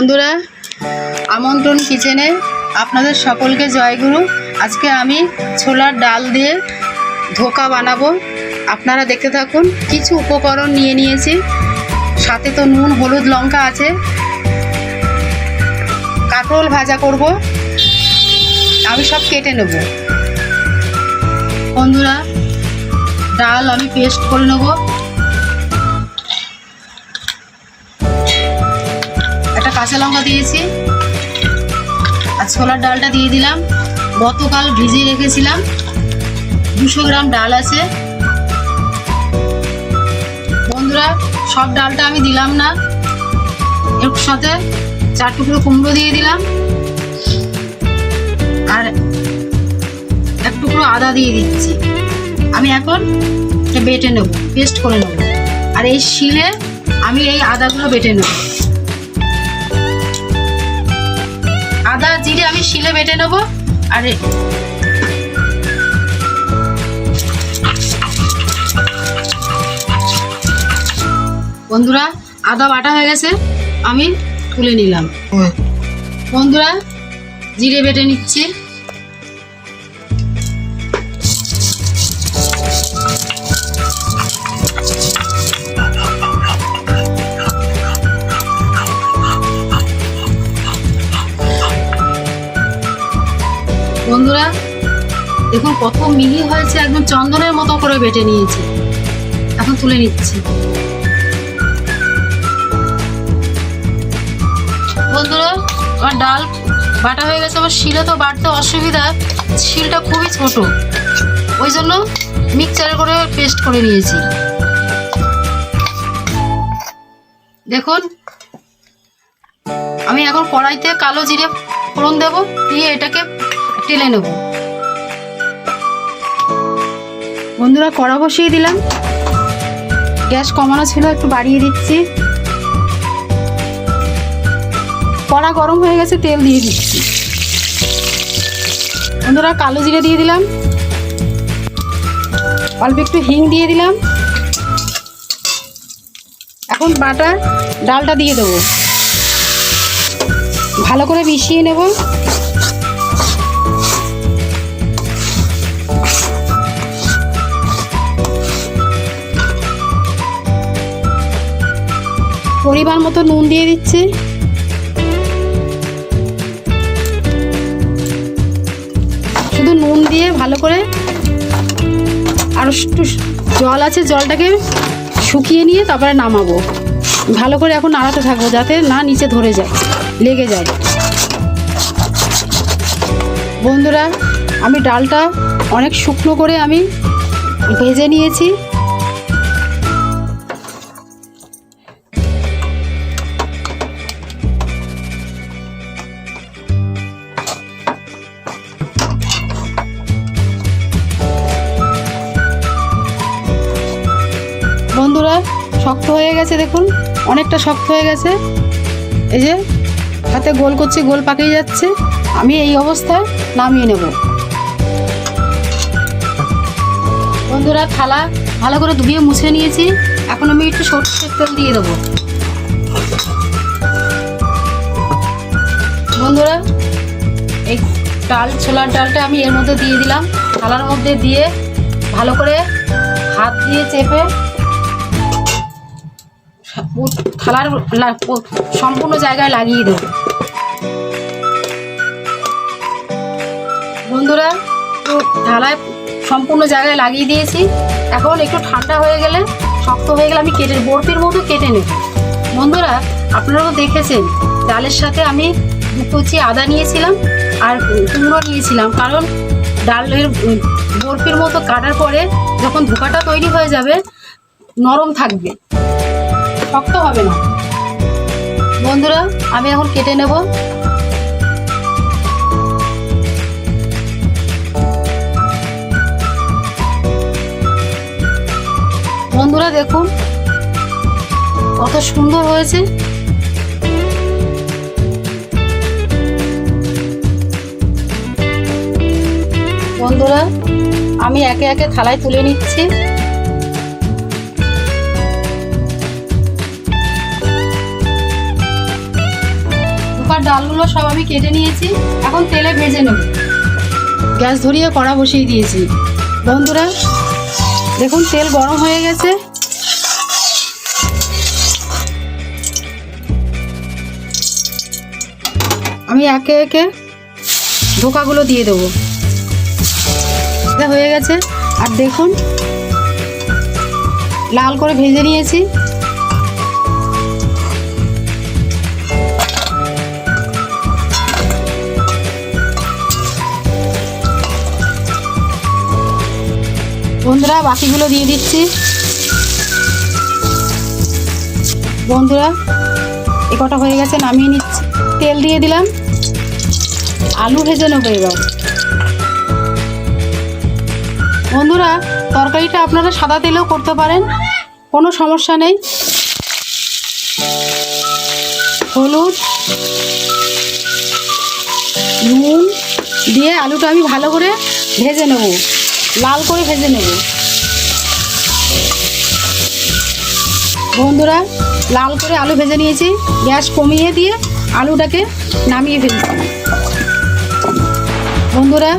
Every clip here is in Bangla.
বন্ধুরা, আমন্ত্রণ কিচেনে আপনাদের সকলকে জয়গুরু। আজকে আমি ছোলার ডাল দিয়ে ধোকা বানাবো, আপনারা দেখতে থাকুন। কিছু উপকরণ নিয়ে নিয়েছি, সাথে তো নুন, হলুদ, লঙ্কা আছে। কাঁকরোল ভাজা করব, আমি সব কেটে নেব। বন্ধুরা, ডাল আমি পেস্ট করে নেব। একটা কাঁচা লঙ্কা দিয়েছি, আর ছোলার ডালটা দিয়ে দিলাম। গতকাল ভিজিয়ে রেখেছিলাম, 200 গ্রাম ডাল আছে। বন্ধুরা, সব ডালটা আমি দিলাম না, এর সাথে 4 টুকরো কুমড়ো দিয়ে দিলাম, আর 1 টুকরো আদা দিয়ে দিচ্ছি। আমি এখন এটা বেটে নেব, পেস্ট করে নেব। আর এই শিলে আমি এই আদাগুলো বেটে নেব। আদা জিরে আমি শিলে বেটে নেব। আর বন্ধুরা, আদা বাটা হয়ে গেছে, আমি তুলে নিলাম। বন্ধুরা, জিরে বেটে নিচ্ছি। বন্ধুরা, দেখুন কত মিহি হয়েছে, একদম চন্দনের মতো করে বেটে নিয়েছি। এখন তুলে নিচ্ছি। বন্ধুরা, আমার ডাল বাটা হয়ে গেছে। আমার শিলে তো বাটতে অসুবিধা, শিলটা খুবই ছোট, ওই জন্য মিক্সচারে করে পেস্ট করে নিয়েছি। দেখুন, আমি এখন কড়াইতে কালো জিরে ফোড়ন দেব, দিয়ে এটাকে টেলে নেব। বন্ধুরা, কড়া বসিয়ে দিলাম, গ্যাস কমানো ছিল, একটু বাড়িয়ে দিচ্ছি। কড়া গরম হয়ে গেছে, তেল দিয়ে দিচ্ছি। বন্ধুরা, কালো জিরে দিয়ে দিলাম, অল্প একটু হিং দিয়ে দিলাম। এখন বাটা ডালটা দিয়ে দেবো, ভালো করে মিশিয়ে নেব। পরিমাণ মতো নুন দিয়ে দিচ্ছি। শুধু নুন দিয়ে ভালো করে, আর একটু জল আছে, জলটাকে শুকিয়ে নিয়ে তারপরে নামাবো। ভালো করে এখন নাড়াতে থাকবো, যাতে না নিচে ধরে যায়, লেগে যায়। বন্ধুরা, আমি ডালটা অনেক শুকনো করে আমি ভেজে নিয়েছি। বন্ধুরা, শক্ত হয়ে গেছে, দেখুন অনেকটা শক্ত হয়ে গেছে। এই যে হাতে গোল করছে, গোল পাকিয়ে যাচ্ছে। আমি এই অবস্থায় নামিয়ে নেব। বন্ধুরা, থালা ভালো করে ধুয়ে মুছে নিয়েছি। এখন আমি একটু সরষের তেল দিয়ে দেবো। বন্ধুরা, এই ছোলার ডালটা আমি এর মধ্যে দিয়ে দিলাম। থালার মধ্যে দিয়ে ভালো করে হাত দিয়ে চেপে থালার সম্পূর্ণ জায়গায় লাগিয়ে দেব। বন্ধুরা, থালায় সম্পূর্ণ জায়গায় লাগিয়ে দিয়েছি। এখন একটু ঠান্ডা হয়ে গেলে, শক্ত হয়ে গেলে আমি কেটে বরফির মতো কেটে নেব। বন্ধুরা, আপনারা তো দেখেছেন, ডালের সাথে আমি 2 কুচি আদা নিয়েছিলাম আর কুমড়ো নিয়েছিলাম, কারণ ডালের বরফির মতো কাটার পরে যখন ধোকাটা তৈরি হয়ে যাবে, নরম থাকবে, শক্ত হবে না। বন্ধুরা, আমি এখন কেটে নেব। বন্ধুরা, দেখুন কত সুন্দর হয়েছে। বন্ধুরা, আমি একে একে থালায় তুলে নিচ্ছি। ডালগুলো সব আমি কেটে নিয়েছি, এখন তেলে ভেজে নেব। গ্যাস ধরিয়ে কড়া বসিয়ে দিয়েছি। বন্ধুরা দেখুন তেল গরম হয়ে গেছে। আমি একে একে ধোকাগুলো দিয়ে দেবো। এটা হয়ে গেছে। আর দেখুন লাল করে ভেজে নিয়েছি। বন্ধুরা বাকিগুলো দিয়ে দিচ্ছি। বন্ধুরা এ কটা হয়ে গেছে, নামিয়ে নিচ্ছি। তেল দিয়ে দিলাম, আলু ভেজে নেবো এবার। বন্ধুরা তরকারিটা আপনারা সাদা তেলেও করতে পারেন, কোনো সমস্যা নেই। হলুদ নুন দিয়ে আলুটা আমি ভালো করে ভেজে নেব, লাল করে ভেজে নেব। বন্ধুরা লাল করে আলু ভেজে নিয়েছি, গ্যাস কমিয়ে দিয়ে আলুটাকে নামিয়ে ফেলছি। বন্ধুরা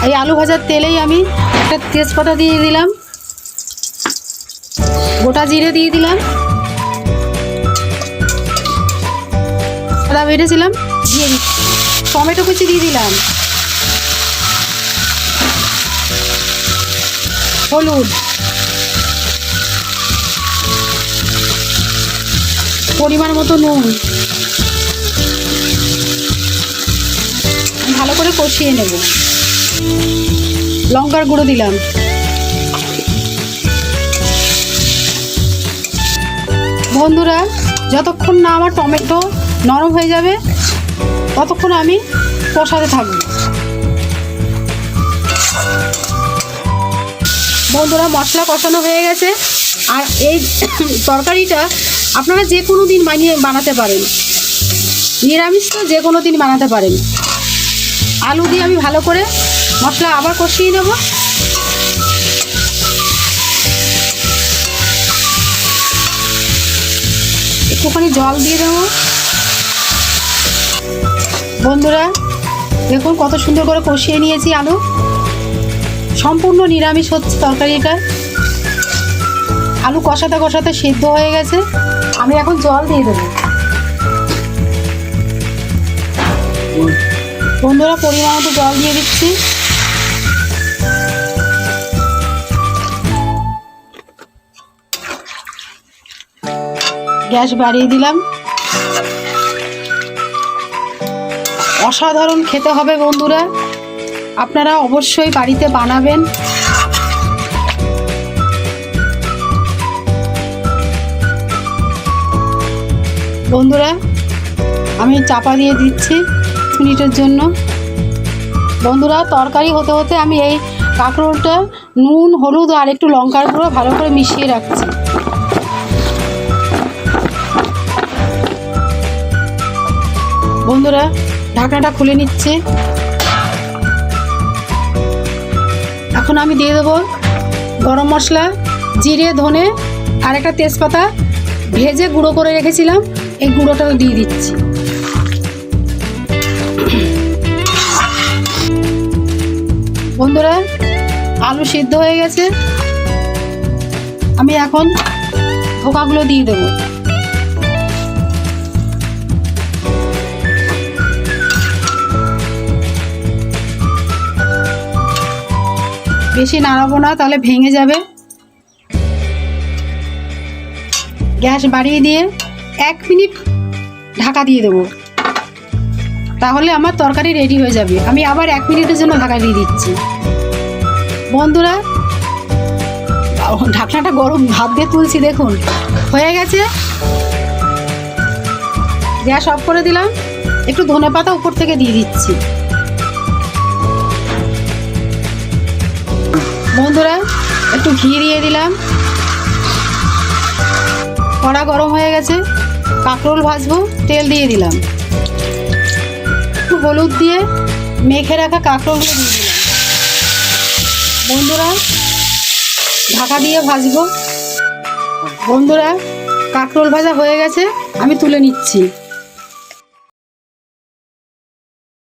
এই আলু ভাজার তেলেই আমি একটা তেজপাতা দিয়ে দিলাম, গোটা জিরে দিয়ে দিলাম, আদা বেটেছিলাম দিয়ে দিচ্ছি, টমেটো কুচি দিয়ে দিলাম, হলুদ, পরিমাণ মতো নুন, ভালো করে কষিয়ে নেব। লঙ্কার গুঁড়ো দিলাম। বন্ধুরা যতক্ষণ না আমার টমেটো নরম হয়ে যাবে ততক্ষণ আমি কষাতে থাকব। বন্ধুরা মশলা কষানো হয়ে গেছে। আর এই তরকারিটা আপনারা যে কোনো দিন বানাতে পারেন, নিরামিষ তো যে কোনো দিন বানাতে পারেন। আলু দিয়ে আমি ভালো করে মশলা আবার কষিয়ে নেব। একটুখানি জল দিয়ে দেব। বন্ধুরা দেখুন কত সুন্দর করে কষিয়ে নিয়েছি আলু। সম্পূর্ণ নিরামিষ হচ্ছে তরকারিটা। আলু কষাতে কষাতে সিদ্ধ হয়ে গেছে। আমি এখন জল দিয়ে দেবো। বন্ধুরা পরিমাণ মতো জল দিয়ে দিচ্ছি। গ্যাস বাড়িয়ে দিলাম। অসাধারণ খেতে হবে বন্ধুরা, আপনারা অবশ্যই বাড়িতে বানাবেন। বন্ধুরা আমি চাপা দিয়ে দিচ্ছি মিনিটের জন্য। বন্ধুরা তরকারি হতে হতে আমি এই কাঁকরোলটা নুন হলুদ আর একটু লঙ্কার গুঁড়ো ভালো করে মিশিয়ে রাখছি। বন্ধুরা ঢাকনাটা খুলে নিচ্ছে। এখন আমি দিয়ে দেবো গরম মশলা, জিরে ধনে আর একটা তেজপাতা ভেজে গুঁড়ো করে রেখেছিলাম, এই গুঁড়োটা দিয়ে দিচ্ছি। বন্ধুরা আলু সিদ্ধ হয়ে গেছে। আমি এখন ধোকাগুলো দিয়ে দেবো। বেশি নাড়াবো না, তাহলে ভেঙে যাবে। গ্যাস বাড়িয়ে দিয়ে 1 মিনিট ঢাকা দিয়ে দেবো, তাহলে আমার তরকারি রেডি হয়ে যাবে। আমি আবার 1 মিনিটের জন্য ঢাকা দিয়ে দিচ্ছি। বন্ধুরা ঢাকনাটা গরম, ভাত দিয়ে তুলছি, দেখুন হয়ে গেছে। গ্যাস অফ করে দিলাম। একটু ধনেপাতা উপর থেকে দিয়ে দিচ্ছি। বন্ধুরা একটু ঘি দিয়ে দিলাম। কড়া গরম হয়ে গেছে, কাঁকরোল ভাজবো, তেল দিয়ে দিলাম। একটু হলুদ দিয়ে মেখে রাখা কাঁকরোলগুলো দিয়ে দিলাম। বন্ধুরা ঢাকা দিয়ে ভাজবো। বন্ধুরা কাঁকরোল ভাজা হয়ে গেছে, আমি তুলে নিচ্ছি।